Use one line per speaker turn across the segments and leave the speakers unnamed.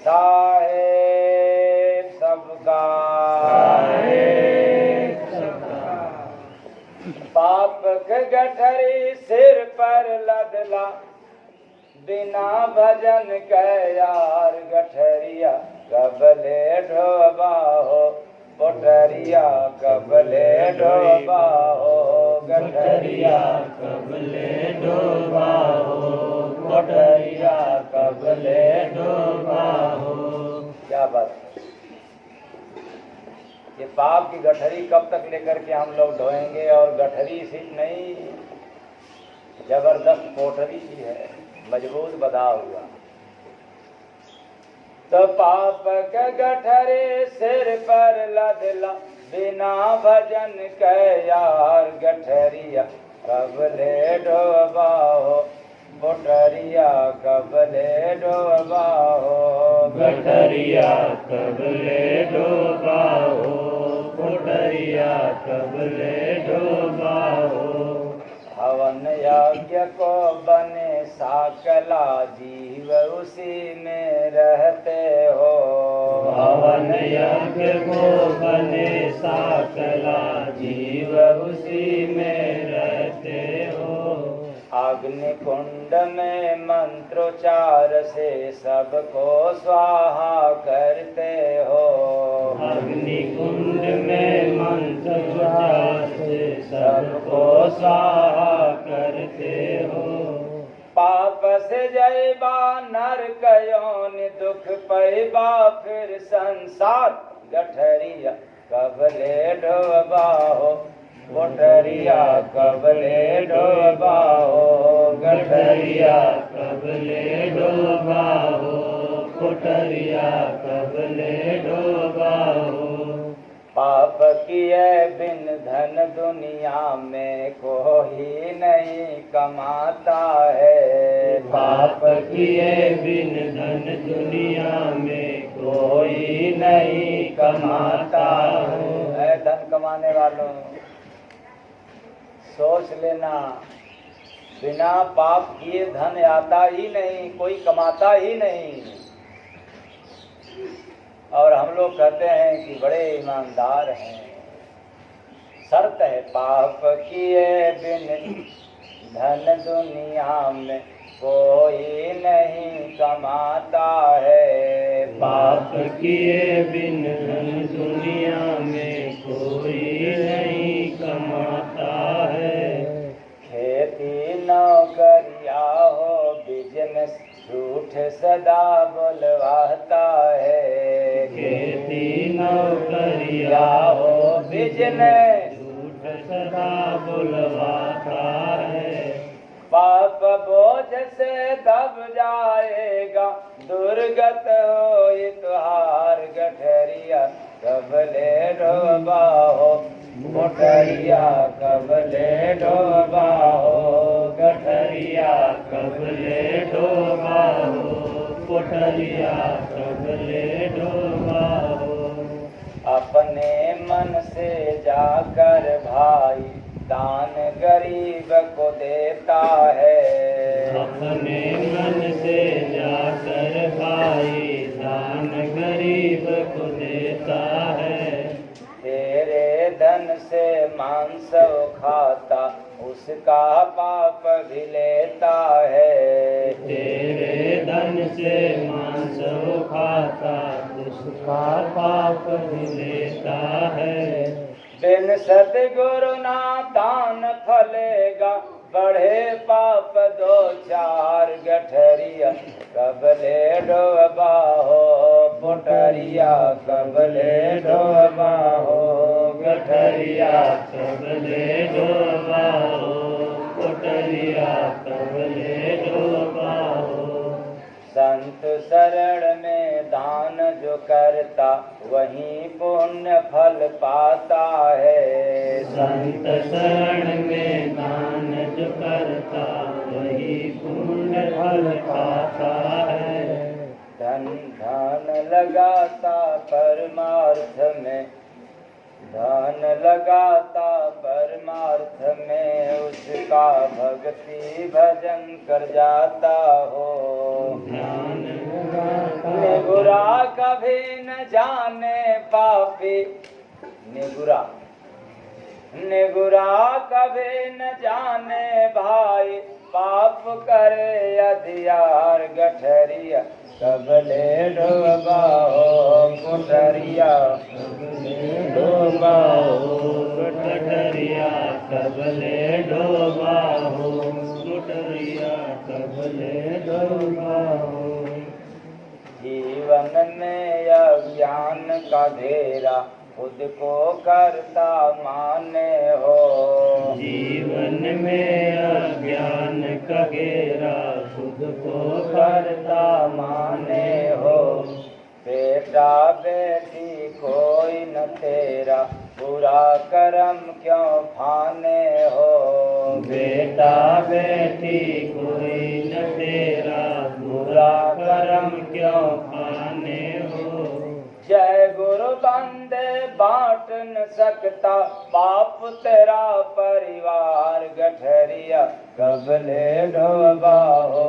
साहेब सबका पाप के गठरी सिर पर लदला बिना भजन के यार गठरिया कबले ढोबा हो पोटरिया कबले ढोबा हो गठरिया कबले ढोबा हो पोटरिया कबले ढोबा हो। क्या बात है। ये पाप की गठरी कब तक लेकर के हम लोग ढोएंगे। और गठरी सिर्फ नहीं, जबरदस्त पोटरी भी है, मजबूत बधा हुआ। तो पाप के गठरे सिर पर लदला बिना भजन के यार गठरिया कबले ढोबा हो पोटरिया कबले ढोबा हो गठरिया कबले ढोबा हो पोटरिया कबले ढोबा हो। हवन यज्ञ को बने साकला जीव उसी में रहते हो। हवन यज्ञ को बने साकला जीव उसी में रहते हो। अग्नि कुंड में मंत्रोच्चार से सबको स्वाहा करते हो। अग्नि कुंड में मंत्रोच्चार से सबको स्वाहा करते हो। पाप से जयबा नरक योनि दुख पैबा फिर संसार गठरिया कबले ढोबा हो पोटरिया कबले ढोबा हो गठरिया कबले ढोबा हो पोटरिया कबले ढोबा हो। पाप किए बिन धन दुनिया में कोई नहीं कमाता है। पाप किए बिन धन दुनिया में कोई नहीं कमाता है। धन कमाने वालों सोच लेना, बिना पाप किए धन आता ही नहीं, कोई कमाता ही नहीं। और हम लोग कहते हैं कि बड़े ईमानदार हैं। शर्त है पाप किए बिन धन दुनिया में कोई नहीं कमाता है। पाप किए बिन धन दुनिया में कोई नहीं कमाता है। खेती नौकरिया हो बिजनेस झूठ सदा बुलवाता है। खेती नौकरिया हो बिजनेस झूठ सदा बुलवाता है। पाप बोझ से दब जाएगा दुर्गत हो तुहार गठरिया कबले ढोबा हो पोटरिया कबले ढोबा हो गठरिया कबले ढोबा हो पोटरिया कबले ढोबा हो। अपने मन से जाकर भाई दान गरीब को देता है। अपने मन से जाकर भाई दान गरीब को देता है। तेरे धन से मांस खाता उसका पाप भी लेता है। तेरे धन से मांस खाता उसका पाप भी लेता है। बिन सतगुरु ना दान फलेगा बढ़े पाप दो चार गठरिया कबले ढोबा हो पोटरिया कबले ढोबा हो गठरिया कबले ढोबा हो पोटरिया कबले ढोबा हो। संत शरण में दान जो करता वही पुण्य फल पाता है। संत शरण में दान जो करता वही पुण्य फल पाता है। धन धन लगाता परमार्थ में धन लगाता परमार्थ में उसका भक्ति भजन कर जाता हो। ध्यान बुरा कभी न जाने पापी निगुरा, निगुरा कभी न जाने भाई, पाप करे अधियार गठरिया, कबले डोबाओ कुठरिया,
डोबाओ गठरिया, कबले डोबाओ कुठरिया, कबले डोबाओ।
जीवन में अज्ञान का घेरा, खुद को करता माने हो।
जीवन में अज्ञान का घेरा, खुद को करता माने हो।
बेटा बेटी कोई न तेरा, बुरा कर्म क्यों ठाने हो।
बेटा बेटी कोई न तेरा, बुरा कर्म क्यों ठाने हो।
जय गुरु बंदे बांट न सकता, बाप तेरा परिवार गठरिया, कबले डोबाओ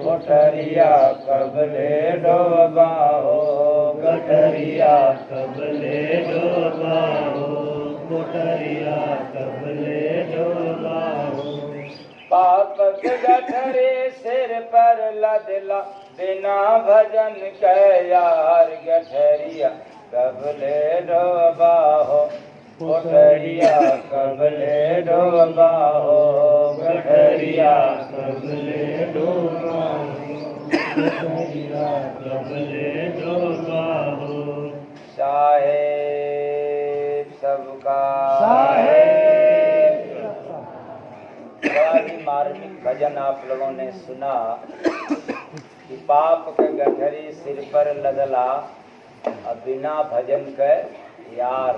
कुठरिया, कबले डोबाओ
गठरिया, कबले डोबाओ कुठरिया, कबले डोबाओ।
पाप के गठरे सिर पर लदला, बिना भजन के यार गठरिया, कबले डोबाओ कुठरिया, कबले डोबाओ गठरिया,
कबले डोबाओ गठरिया, कबले डोबाओ।
साहेब सबका बड़ा ही मार्मिक भजन आप लोगों ने सुना कि पाप के गठरी सिर पर लदला, और बिना भजन के यार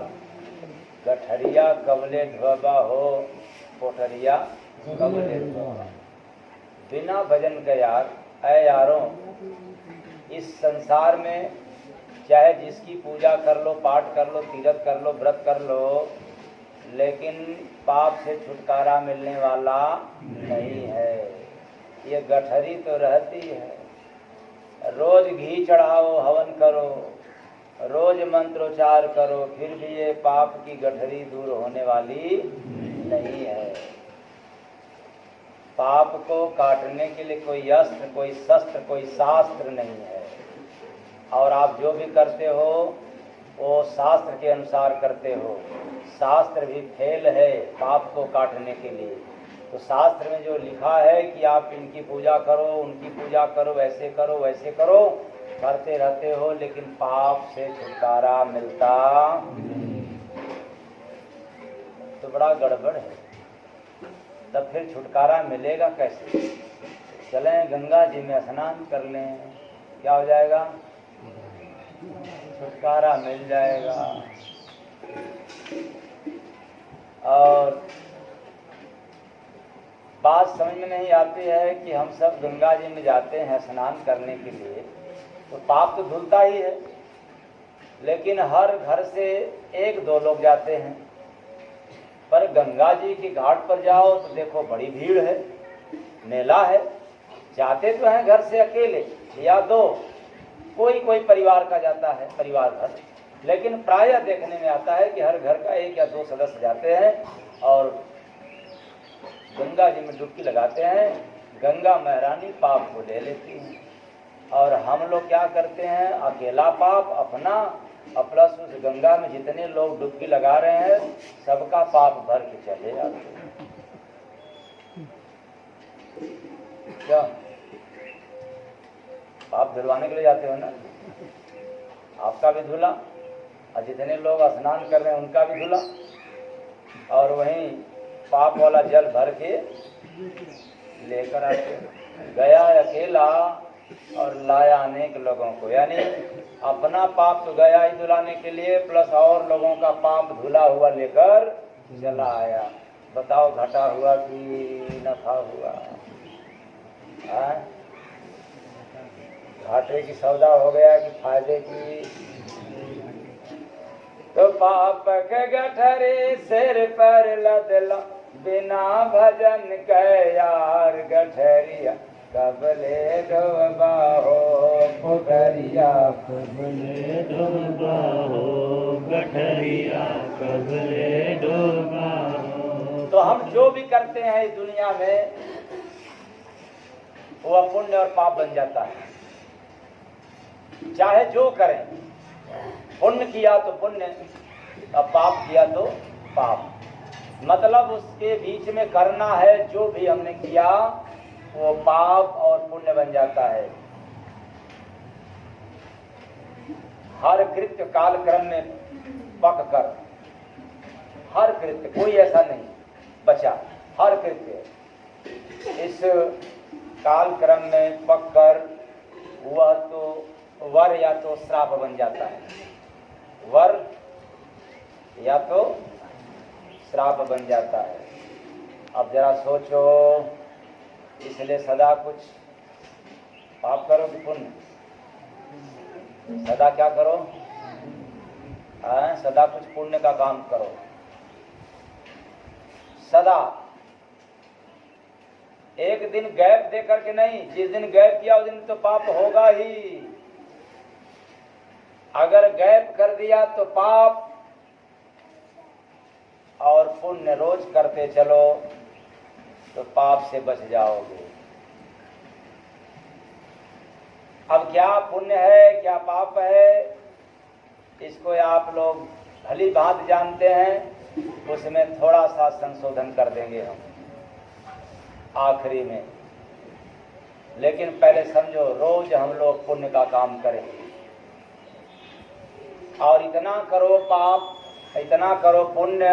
गठरिया, कबले ढोबा हो कोठरिया, कबले ढोबा। बिना भजन के यार, ऐ यारों, इस संसार में चाहे जिसकी पूजा कर लो, पाठ कर लो, तीरथ कर लो, व्रत कर लो, लेकिन पाप से छुटकारा मिलने वाला नहीं है। ये गठरी तो रहती है। रोज घी चढ़ाओ, हवन करो, रोज मंत्रोच्चार करो, फिर भी ये पाप की गठरी दूर होने वाली नहीं है। पाप को काटने के लिए कोई अस्त्र, कोई शस्त्र, कोई शास्त्र नहीं है। और आप जो भी करते हो वो शास्त्र के अनुसार करते हो। शास्त्र भी फेल है पाप को काटने के लिए। तो शास्त्र में जो लिखा है कि आप इनकी पूजा करो, उनकी पूजा करो, वैसे करो, वैसे करो, करते रहते हो, लेकिन पाप से छुटकारा मिलता तो बड़ा गड़बड़ है। तब फिर छुटकारा मिलेगा कैसे? चलें गंगा जी में स्नान कर लें, क्या हो जाएगा? छुटकारा मिल जाएगा। और बात समझ में नहीं आती है कि हम सब गंगा जी में जाते हैं स्नान करने के लिए, तो पाप तो धुलता ही है, लेकिन हर घर से एक दो लोग जाते हैं। पर गंगा जी के घाट पर जाओ तो देखो बड़ी भीड़ है, मेला है। जाते तो हैं घर से अकेले या दो, कोई कोई परिवार का जाता है, परिवार भर, लेकिन प्रायः देखने में आता है कि हर घर का एक या दो सदस्य जाते हैं और गंगा जी में डुबकी लगाते हैं। गंगा महारानी पाप को ले लेती हैं। और हम लोग क्या करते हैं? अकेला पाप अपना, प्लस उस गंगा में जितने लोग डुबकी लगा रहे हैं सबका पाप भर के चले जाते हैं। क्या पाप धुलवाने के लिए जाते हो ना? आपका भी धुला और जितने लोग स्नान कर रहे हैं उनका भी धुला, और वहीं पाप वाला जल भर के लेकर आते। गया अकेला और लाया अनेक लोगों को, यानी अपना पाप तो गया ही धुलाने के लिए, प्लस और लोगों का पाप धुला हुआ लेकर चला आया। बताओ घाटा हुआ कि नफा हुआ? घाटे की सौदा हो गया कि फायदे की? तो पाप के गठरी सिर पर लदला, बिना भजन के यार गठरिया, कबले डोबा हो पोखरिया
कबले डोबा हो गठरिया कबले डोबा हो।
तो हम जो भी करते हैं इस दुनिया में वो पुण्य और पाप बन जाता है। चाहे जो करें, पुण्य किया तो पुण्य और पाप किया तो पाप, मतलब उसके बीच में करना है। जो भी हमने किया वो पाप और पुण्य बन जाता है। हर कृत्य कालक्रम में पक कर, हर कृत्य, कोई ऐसा नहीं बचा, हर कृत्य इस कालक्रम में पक कर वह तो वर या तो श्राप बन जाता है, वर या तो श्राप बन जाता है। अब जरा सोचो, इसलिए सदा कुछ पाप करो कि पुण्य? सदा क्या करो? सदा कुछ पुण्य का काम करो, सदा। एक दिन गैप दे करके नहीं, जिस दिन गैप किया उस दिन तो पाप होगा ही। अगर गैप कर दिया तो पाप, और पुण्य रोज करते चलो तो पाप से बच जाओगे। अब क्या पुण्य है क्या पाप है, इसको आप लोग भली भांति जानते हैं, उसमें थोड़ा सा संशोधन कर देंगे हम आखिरी में। लेकिन पहले समझो, रोज हम लोग पुण्य का काम करें और इतना करो पाप, इतना करो पुण्य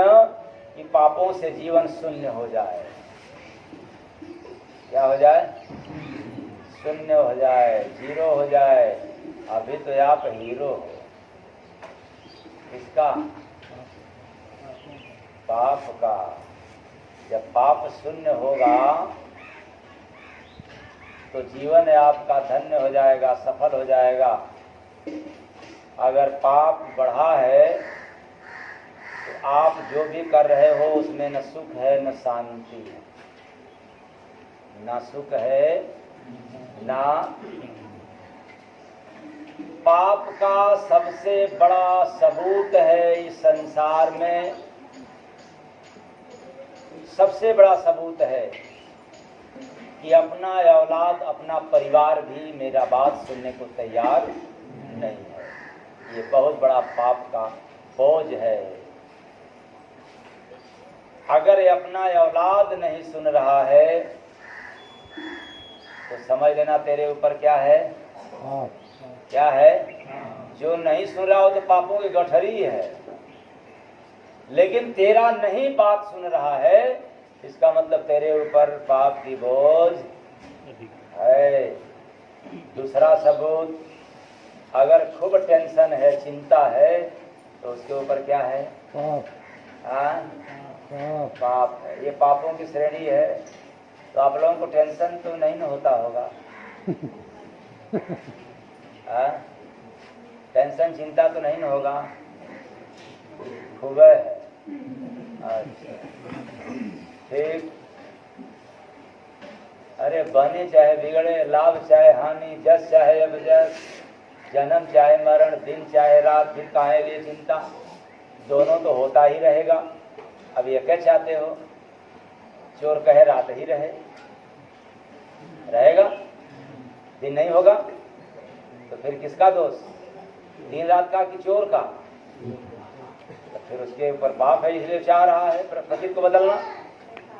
कि पापों से जीवन शून्य हो जाए। क्या हो जाए? शून्य हो जाए, जीरो हो जाए। अभी तो आप हीरो हो। किसका? पाप का। जब पाप शून्य होगा तो जीवन आपका धन्य हो जाएगा, सफल हो जाएगा। अगर पाप बढ़ा है तो आप जो भी कर रहे हो उसमें न सुख है न शांति है, न सुख है न। पाप का सबसे बड़ा सबूत है इस संसार में, सबसे बड़ा सबूत है कि अपना औलाद, अपना परिवार भी मेरा बात सुनने को तैयार नहीं है। ये बहुत बड़ा पाप का बोझ है। अगर ये अपना औलाद नहीं सुन रहा है तो समझ लेना तेरे ऊपर क्या है? क्या है? जो नहीं सुन रहा हो तो पापों की गठरी है। लेकिन तेरा नहीं बात सुन रहा है, इसका मतलब तेरे ऊपर पाप की बोझ है। दूसरा सबूत, अगर खूब टेंशन है, चिंता है, तो उसके ऊपर क्या है? पाप है। ये पापों की श्रेणी है। तो आप लोगों को टेंशन तो नहीं न होता होगा? टेंशन चिंता तो नहीं न होगा? खूब है। अच्छा, ठीक। अरे बने चाहे बिगड़े, लाभ चाहे हानि, जस चाहे अबजस, जन्म चाहे मरण, दिन चाहे रात, फिर काहे लिए चिंता? दोनों तो होता ही रहेगा। अब ये क्या चाहते हो? चोर कहे रात ही रहे, रहेगा? दिन नहीं होगा तो फिर किसका दोष? दिन रात का कि चोर का? तो फिर उसके ऊपर पाप है, इसलिए चाह रहा है प्रकृति को बदलना।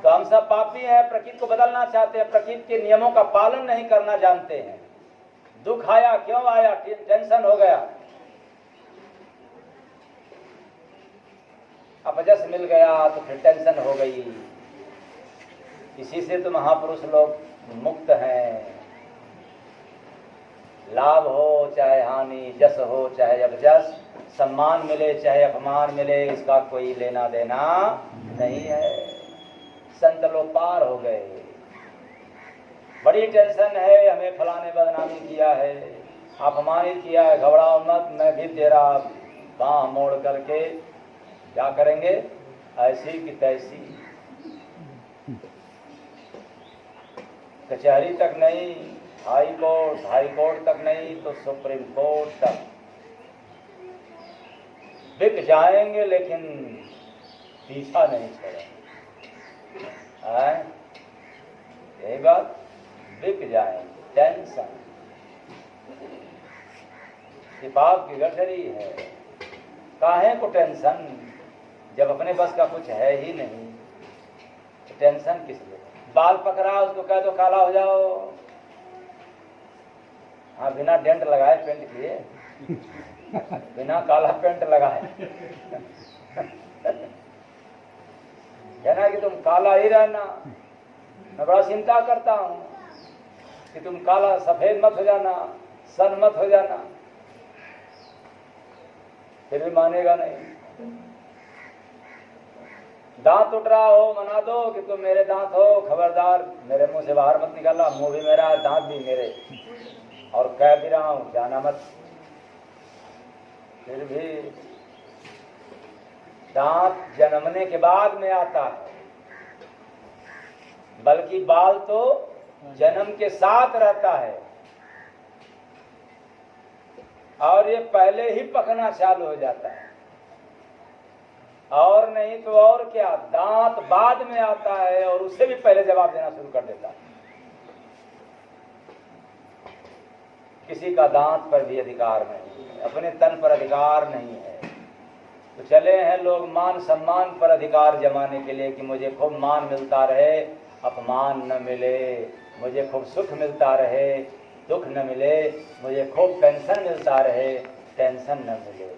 तो हम सब पापी हैं, प्रकृति को बदलना चाहते हैं, प्रकृति के नियमों का पालन नहीं करना जानते हैं। दुख आया, क्यों आया? टेंशन हो गया, अपजस मिल गया तो फिर टेंशन हो गई। इसी से तो महापुरुष लोग मुक्त हैं। लाभ हो चाहे हानि, जस हो चाहे अपजस, सम्मान मिले चाहे अपमान मिले, इसका कोई लेना देना नहीं है। संत लोग पार हो गए। बड़ी टेंशन है, हमें फलाने बदनामी किया है, अपमानित किया है, घबराओ मत, मैं भी तेरा बाँह मोड़ करके क्या करेंगे? ऐसी की तैसी। कचहरी तक नहीं, हाई कोर्ट तक नहीं तो सुप्रीम कोर्ट तक बिक जाएंगे, लेकिन पीछा नहीं छोड़ेंगे। यही बात, बिक जाएंगे। टेंशन कि पाप की गठरी है, काहे को टेंशन जब अपने बस का कुछ है ही नहीं, तो टेंशन किस लिए? बाल पकड़ा उसको कह दो काला हो जाओ, हाँ बिना डेंट लगाए पेंट किए, बिना काला पेंट लगाए कहना कि तुम काला ही रहना, मैं बड़ा चिंता करता हूं कि तुम काला सफेद मत हो जाना, सन मत हो जाना, फिर भी मानेगा नहीं। दांत उठ रहा हो, मना दो कि तुम मेरे दांत हो, खबरदार मेरे मुंह से बाहर मत निकालना, मुंह भी मेरा दांत भी मेरे, और कह भी रहा हूं जाना मत, फिर भी दांत जन्मने के बाद में आता है, बल्कि बाल तो जन्म के साथ रहता है, और ये पहले ही पकना चालू हो जाता है। और नहीं तो और क्या, दांत बाद में आता है और उससे भी पहले जवाब देना शुरू कर देता है। किसी का दांत पर भी अधिकार नहीं है, अपने तन पर अधिकार नहीं है, तो चले हैं लोग मान सम्मान पर अधिकार जमाने के लिए कि मुझे खूब मान मिलता रहे, अपमान न मिले, मुझे खूब सुख मिलता रहे, दुख न मिले, मुझे खूब पेंशन मिलता रहे, टेंशन न मिले।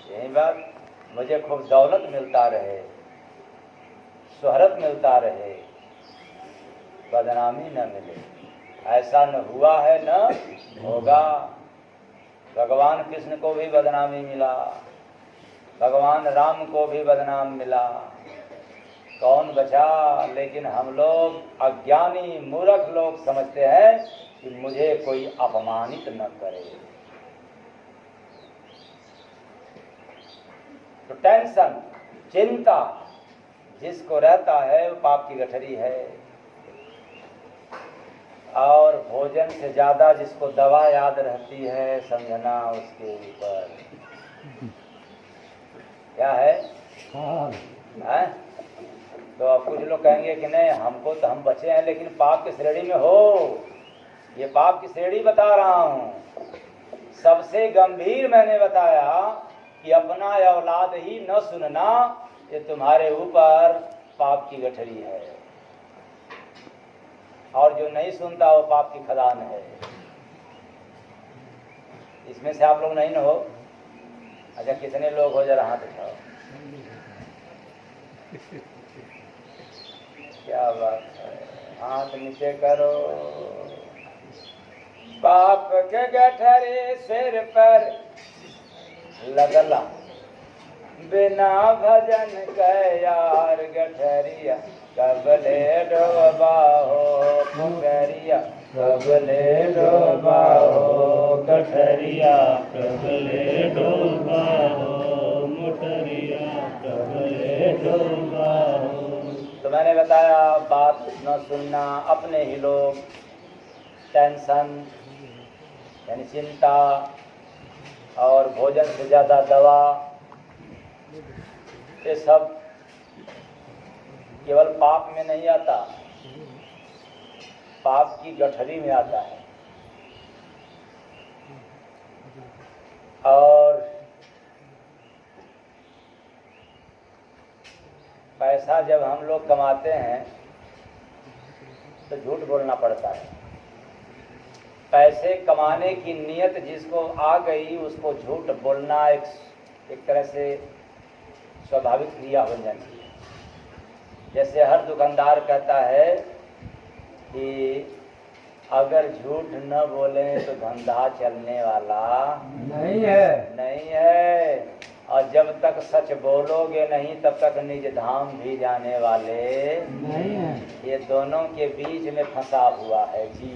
यही बात, मुझे खूब दौलत मिलता रहे, शोहरत मिलता रहे, बदनामी न मिले। ऐसा न हुआ है न होगा। भगवान कृष्ण को भी बदनामी मिला, भगवान राम को भी बदनाम मिला, कौन बचा? लेकिन हम लोग अज्ञानी मूर्ख लोग समझते हैं कि मुझे कोई अपमानित न करे। तो टेंशन, चिंता जिसको रहता है वो पाप की गठरी है। और भोजन से ज्यादा जिसको दवा याद रहती है, समझना उसके ऊपर क्या है? हैं? तो अब कुछ लोग कहेंगे कि नहीं हमको तो हम बचे हैं, लेकिन पाप की श्रेणी में हो। ये पाप की श्रेणी बता रहा हूं। सबसे गंभीर मैंने बताया कि अपना औलाद ही न सुनना, ये तुम्हारे ऊपर पाप की गठरी है, और जो नहीं सुनता वो पाप की खदान है। इसमें से आप लोग नहीं न हो? अच्छा कितने लोग हो, जरा हाथ उठाओ। क्या बात है, हाथ नीचे करो। पाप के गठरी सिर पर लगला, बिना भजन के यार गठरिया, कबले डोबा हो पुकरिया, कबले डोबा हो गठरिया,
कबले डोबा हो मोटरिया, कबले डोबा हो।
तो मैंने बताया बात न सुनना, अपने ही लोग, टेंशन यानी चिंता, और भोजन से ज्यादा दवा, ये सब केवल पाप में नहीं आता, पाप की गठरी में आता है। और पैसा जब हम लोग कमाते हैं तो झूठ बोलना पड़ता है। पैसे कमाने की नीयत जिसको आ गई उसको झूठ बोलना एक तरह से स्वाभाविक क्रिया बन जाती है। जैसे हर दुकानदार कहता है कि अगर झूठ न बोले तो धंधा चलने वाला नहीं है, और जब तक सच बोलोगे नहीं तब तक निज धाम भी जाने वाले नहीं है। ये दोनों के बीच में फंसा हुआ है जी।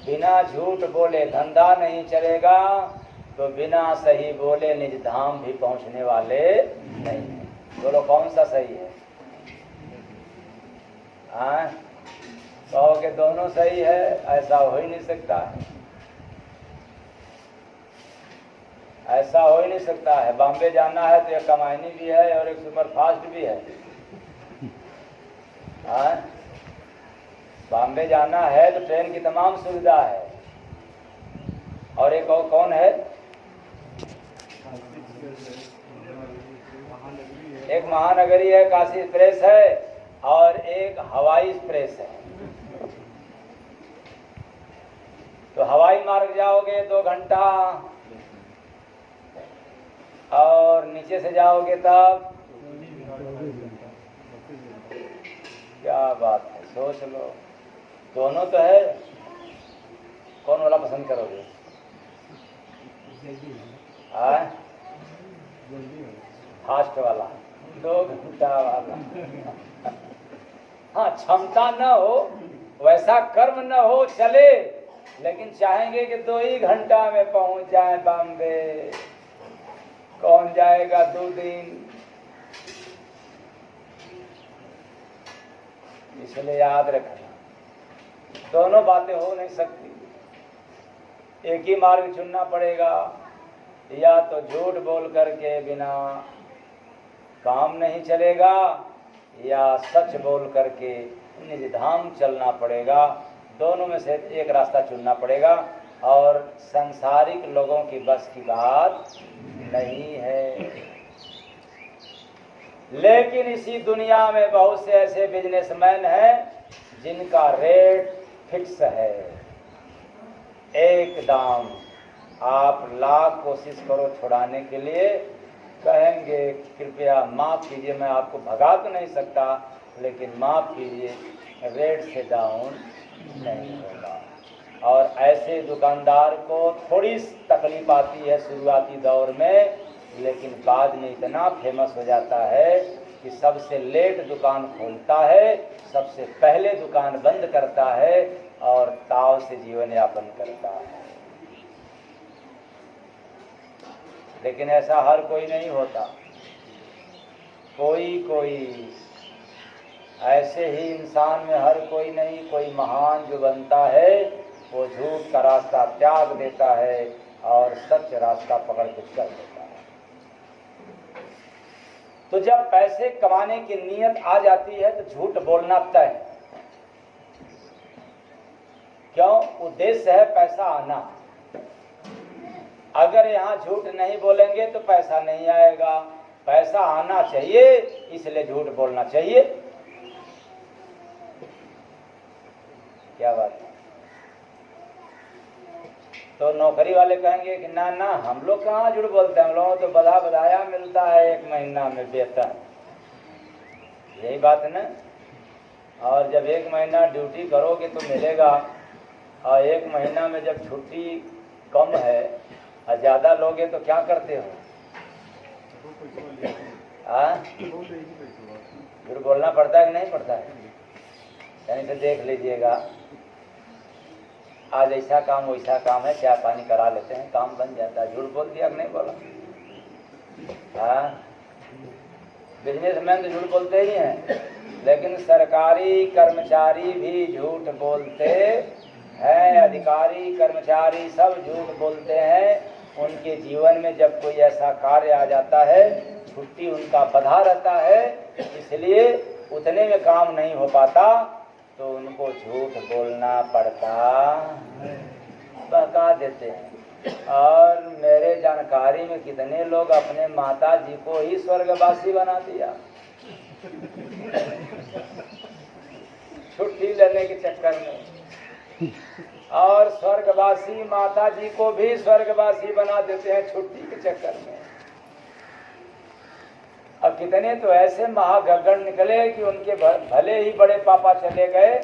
बिना झूठ बोले धंधा नहीं चलेगा, तो बिना सही बोले निज धाम भी पहुंचने वाले नहीं है। बोलो कौन सा सही है? हाँ, कहो कि दोनों सही है, ऐसा हो ही नहीं सकता है। ऐसा हो ही नहीं सकता है। बॉम्बे जाना है तो एक कमायनी भी है और एक सुपरफास्ट भी है। हाँ, बॉम्बे जाना है तो ट्रेन की तमाम सुविधा है। और एक और कौन है? एक महानगरी है, काशी एक्सप्रेस है, और एक हवाई एक्सप्रेस है। तो हवाई मार्ग जाओगे 2 घंटा, और नीचे से जाओगे तब क्या बात है, सोच लो। दोनों तो है, कौन वाला पसंद करोगे? फास्ट वाला, 2 घंटा वाला। हाँ, क्षमता न हो, वैसा कर्म न हो चले, लेकिन चाहेंगे कि 2 ही घंटा में पहुंच जाए बॉम्बे। कौन जाएगा 2 दिन? इसलिए याद रखना, दोनों बातें हो नहीं सकती। एक ही मार्ग चुनना पड़ेगा, या तो झूठ बोल करके बिना काम नहीं चलेगा, या सच बोल करके निज धाम चलना पड़ेगा। दोनों में से एक रास्ता चुनना पड़ेगा, और सांसारिक लोगों की बस की बात नहीं है। लेकिन इसी दुनिया में बहुत से ऐसे बिजनेसमैन हैं जिनका रेट फिक्स है, एक दाम। आप लाख कोशिश करो छुड़ाने के लिए, कहेंगे कृपया माफ़ कीजिए, मैं आपको भगा तो नहीं सकता, लेकिन माफ़ कीजिए, रेट से डाउन नहीं होगा। और ऐसे दुकानदार को थोड़ी तकलीफ आती है शुरुआती दौर में, लेकिन बाद में इतना फेमस हो जाता है कि सबसे लेट दुकान खोलता है, सबसे पहले दुकान बंद करता है, और ताव से जीवन यापन करता है। लेकिन ऐसा हर कोई नहीं होता। कोई ऐसे ही इंसान में हर कोई नहीं, कोई महान जो बनता है वो झूठ का रास्ता त्याग देता है और सच रास्ता पकड़ के चल देता है। तो जब पैसे कमाने की नीयत आ जाती है तो झूठ बोलना तय है। क्यों? उद्देश्य है पैसा आना। अगर यहाँ झूठ नहीं बोलेंगे तो पैसा नहीं आएगा। पैसा आना चाहिए, इसलिए झूठ बोलना चाहिए। क्या बात है? तो नौकरी वाले कहेंगे कि ना ना, हम लोग कहाँ झूठ बोलते हैं, हम लोगों तो बधाया मिलता है 1 महीना में वेतन। यही बात है ना। और जब 1 महीना ड्यूटी करोगे तो मिलेगा, और 1 महीना में जब छुट्टी कम है और ज़्यादा लोगे तो क्या करते हो? झूठ बोलना पड़ता है कि नहीं पड़ता है? यानी तो देख लीजिएगा, आज ऐसा काम वैसा काम है, चाय पानी करा लेते हैं, काम बन जाता है। झूठ बोल दिया कि नहीं बोला? हाँ, बिजनेसमैन तो झूठ बोलते ही हैं, लेकिन सरकारी कर्मचारी भी झूठ बोलते हैं, अधिकारी कर्मचारी सब झूठ बोलते हैं। उनके जीवन में जब कोई ऐसा कार्य आ जाता है, छुट्टी उनका बधा रहता है, इसलिए उतने में काम नहीं हो पाता, तो उनको झूठ बोलना पड़ता, बहका देते हैं। और मेरे जानकारी में कितने लोग अपने माता जी को ही स्वर्गवासी बना दिया छुट्टी लेने के चक्कर में। और स्वर्गवासी माता जी को भी स्वर्गवासी बना देते हैं छुट्टी के चक्कर में। अब कितने तो ऐसे महागगन निकले कि उनके भले ही बड़े पापा चले गए,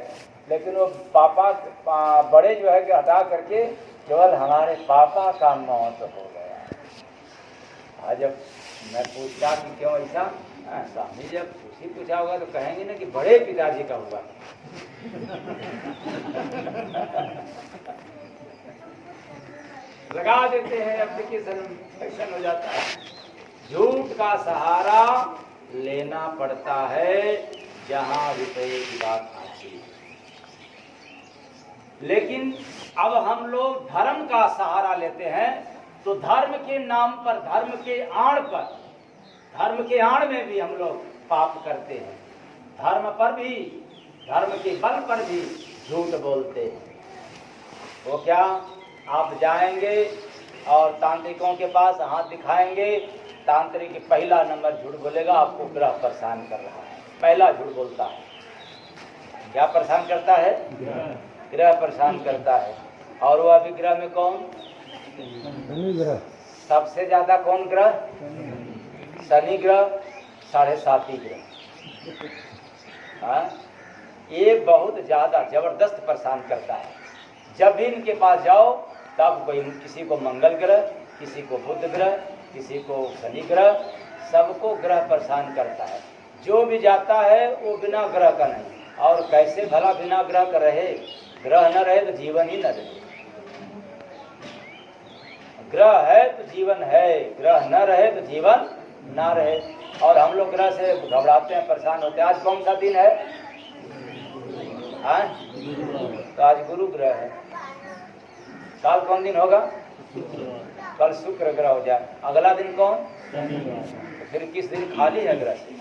लेकिन वो पापा बड़े जो है कि हटा करके केवल हमारे पापा का मौत हो गया। आज जब मैं पूछता कि क्यों ऐसा, स्वामी जब उसी पूछा होगा तो कहेंगे ना कि बड़े पिताजी का हुआ। लगा देते हैं एप्लीकेशन, एक्शन हो जाता है। झूठ का सहारा लेना पड़ता है जहां रुपये की बात आए। लेकिन अब हम लोग धर्म का सहारा लेते हैं, तो धर्म के नाम पर, धर्म के आड़ पर, धर्म के आड़ में भी हम लोग पाप करते हैं। धर्म पर भी, धर्म के बल पर भी झूठ बोलते हैं। वो क्या, आप जाएंगे और तांत्रिकों के पास हाथ दिखाएंगे, तांत्रिक पहला नंबर झूठ बोलेगा, आपको ग्रह परेशान कर रहा है, पहला झूठ बोलता है। क्या परेशान करता है? ग्रह परेशान करता है। और वह भी ग्रह में कौन?
ग्रह
सबसे ज्यादा कौन ग्रह? शनि ग्रह, 7.5 ग्रह। हाँ, ये बहुत ज्यादा जबरदस्त परेशान करता है। जब भी इनके पास जाओ तब कोई, किसी को मंगल ग्रह, किसी को बुध ग्रह, किसी को शनि ग्रह, सबको ग्रह परेशान करता है। जो भी जाता है वो बिना ग्रह का नहीं। और कैसे भला बिना ग्रह का रहे? ग्रह न रहे तो जीवन ही न रहे। ग्रह है तो जीवन है, ग्रह न रहे तो जीवन ना रहे। और हम लोग ग्रह से घबराते हैं, परेशान होते हैं। आज कौन सा दिन है? तो आज गुरु ग्रह है। कल कौन दिन होगा? कल शुक्र ग्रह हो जाए। अगला दिन कौन? तो फिर किस दिन खाली है ग्रह से?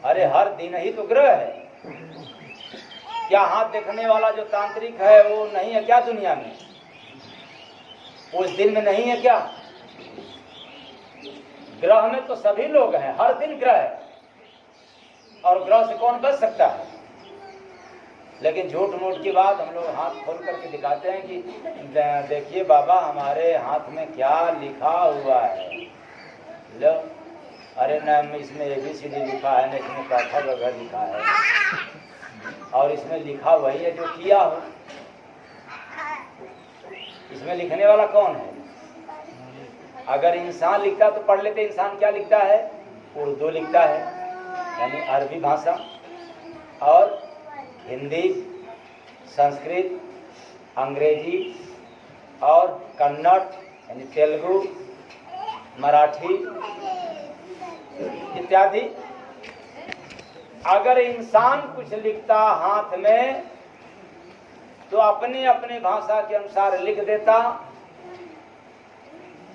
अरे हर दिन ही तो ग्रह है। क्या हाथ देखने वाला जो तांत्रिक है वो नहीं है क्या दुनिया में? उस दिन में नहीं है क्या? ग्रह में तो सभी लोग हैं, हर दिन ग्रह है। और ग्रह से कौन बच सकता है? लेकिन झूठ मूठ की बात हम लोग हाथ खोल करके दिखाते हैं कि देखिए बाबा हमारे हाथ में क्या लिखा हुआ है। लो, अरे न इसमें ABCD लिखा है, न इसमें पैसा वगैरह लिखा है, और इसमें लिखा वही है जो किया हो। इसमें लिखने वाला कौन है? अगर इंसान लिखता तो पढ़ लेते। इंसान क्या लिखता है? उर्दू लिखता है, यानी अरबी भाषा, और हिंदी, संस्कृत, अंग्रेजी और कन्नड़ यानी तेलुगु, मराठी इत्यादि। अगर इंसान कुछ लिखता हाथ में तो अपनी अपनी भाषा के अनुसार लिख देता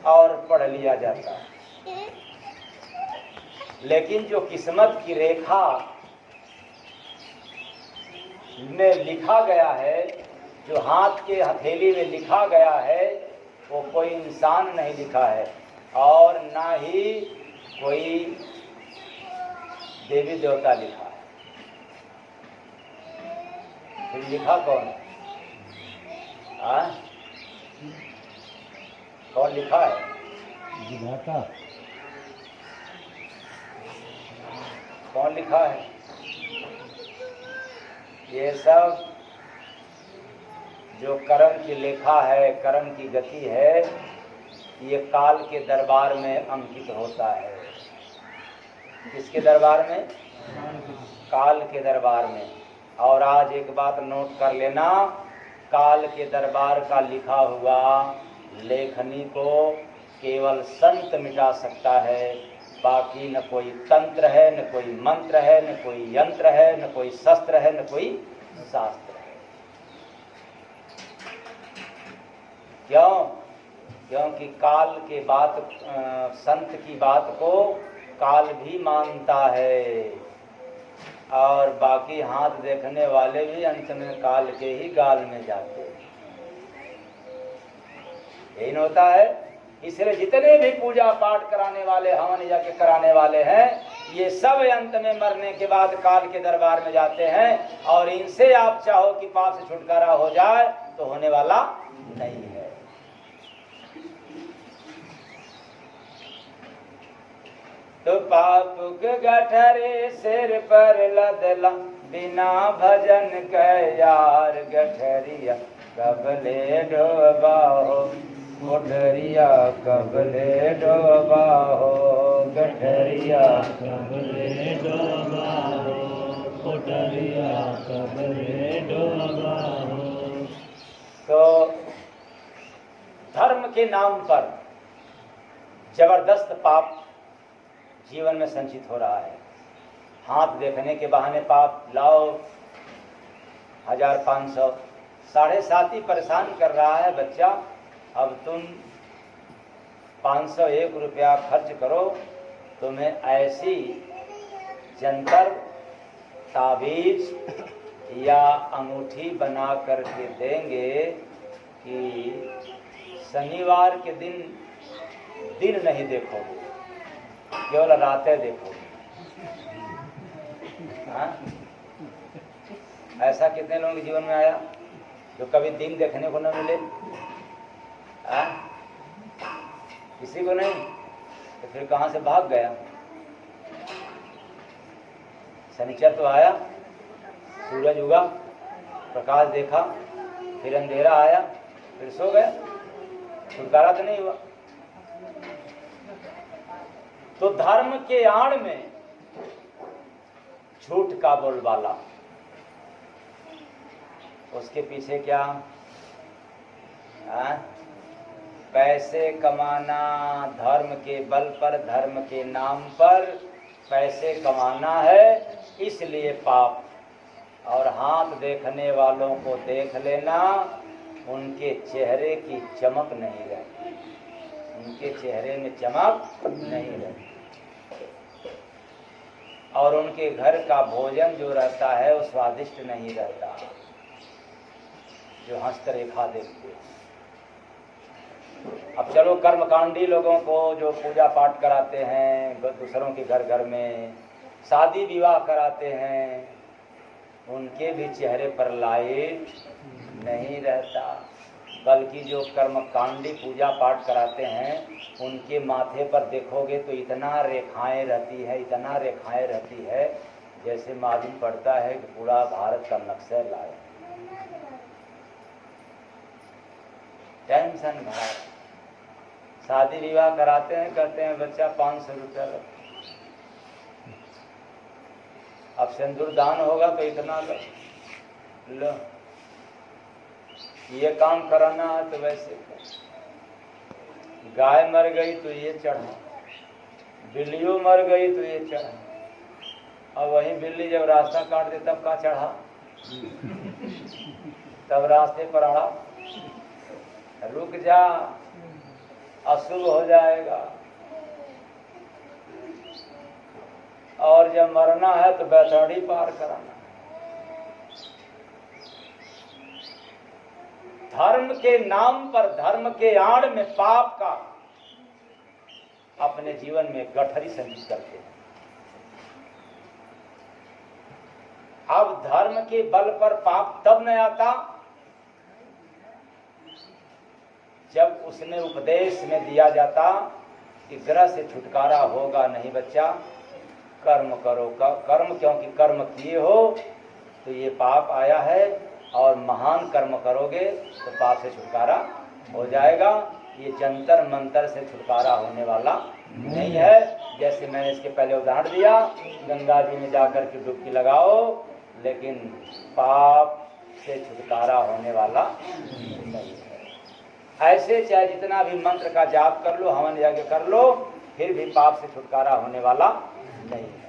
और पढ़ लिया जाता। लेकिन जो किस्मत की रेखा में लिखा गया है, जो हाथ के हथेली में लिखा गया है, वो कोई इंसान नहीं लिखा है और ना ही कोई देवी देवता लिखा है। फिर लिखा कौन है? कौन लिखा है?
विधाता।
कौन लिखा है? ये सब जो कर्म की लेखा है, कर्म की गति है, ये काल के दरबार में अंकित होता है। किसके दरबार में? काल के दरबार में। और आज एक बात नोट कर लेना, काल के दरबार का लिखा हुआ लेखनी को केवल संत मिटा सकता है। बाकी न कोई तंत्र है, न कोई मंत्र है, न कोई यंत्र है, न कोई शस्त्र है, न कोई शास्त्र है। क्यों? क्योंकि काल के बात, संत की बात को काल भी मानता है, और बाकी हाथ देखने वाले भी अंत में काल के ही गाल में जाते हैं। यही होता है। इसलिए जितने भी पूजा पाठ कराने वाले, हवन यज्ञ कराने वाले हैं, ये सब अंत में मरने के बाद काल के दरबार में जाते हैं। और इनसे आप चाहो कि पाप से छुटकारा हो जाए तो होने वाला नहीं है। तो पाप के गठरे सिर पर लदला, बिना भजन के यार गठरिया कबले डोबा हो, गठरिया कबले डोबा हो, गठरिया
कबले डोबा हो, गठरिया कबले डोबा हो।
तो धर्म के नाम पर जबरदस्त पाप जीवन में संचित हो रहा है। हाथ देखने के बहाने पाप लाओ 1500, 7.5 ही परेशान कर रहा है, बच्चा अब तुम 501 रुपया खर्च करो, तुम्हें ऐसी जंतर ताबीज या अंगूठी बना करके देंगे कि शनिवार के दिन नहीं देखोगे, केवल रातें देखोगे। हाँ? ऐसा कितने लोगों के जीवन में आया जो कभी दिन देखने को न मिले? हाँ? किसी को नहीं, तो फिर कहाँ से भाग गया? शनिचर तो आया, सूरज उगा, प्रकाश देखा, फिर अंधेरा आया, फिर सो गया, छुटकारा तो नहीं हुआ। तो धर्म के आड़ में झूठ का बोलबाला, उसके पीछे क्या? पैसे कमाना, धर्म के बल पर, धर्म के नाम पर पैसे कमाना है, इसलिए पाप। और हाथ देखने वालों को देख लेना, उनके चेहरे की चमक नहीं रहती, उनके चेहरे में चमक नहीं रहती। और उनके घर का भोजन जो रहता है वो स्वादिष्ट नहीं रहता, जो हस्तरेखा देखते हैं। अब चलो कर्मकांडी लोगों को जो पूजा पाठ कराते हैं, दूसरों के घर घर में शादी विवाह कराते हैं, उनके भी चेहरे पर लाइट नहीं रहता, बल्कि जो कर्मकांडी पूजा पाठ कराते हैं उनके माथे पर देखोगे तो इतना रेखाएं रहती है, इतना रेखाएं रहती है, जैसे मालूम पड़ता है कि पूरा भारत का नक्शा लाए। टेंशन भरा। शादी विवाह कराते हैं, कहते हैं बच्चा 500 रुपया लो, अब सिंदूर दान होगा तो इतना लो, ये काम कराना है तो वैसे, गाय मर गई तो ये चढ़ा, बिल्लियों मर गई तो ये चढ़ा। अब वही बिल्ली जब रास्ता काट दे तब का चढ़ा, तब रास्ते पर अड़ा, रुक जा, अशुभ हो जाएगा। और जब मरना है तो बैतरणी पार कराना। धर्म के नाम पर, धर्म के आड़ में पाप का अपने जीवन में गठरी संचित करते हैं। अब धर्म के बल पर पाप तब न आता जब उसने उपदेश में दिया जाता कि ग्रह से छुटकारा होगा नहीं बच्चा, कर्म करो, कर्म, क्योंकि कर्म किए हो तो ये पाप आया है, और महान कर्म करोगे तो पाप से छुटकारा हो जाएगा। ये जंतर मंतर से छुटकारा होने वाला नहीं है। जैसे मैंने इसके पहले उदाहरण दिया, गंगा जी में जाकर के डुबकी लगाओ, लेकिन पाप से छुटकारा होने वाला नहीं है। ऐसे चाहे जितना भी मंत्र का जाप कर लो, हवन यज्ञ कर लो, फिर भी पाप से छुटकारा होने वाला नहीं है।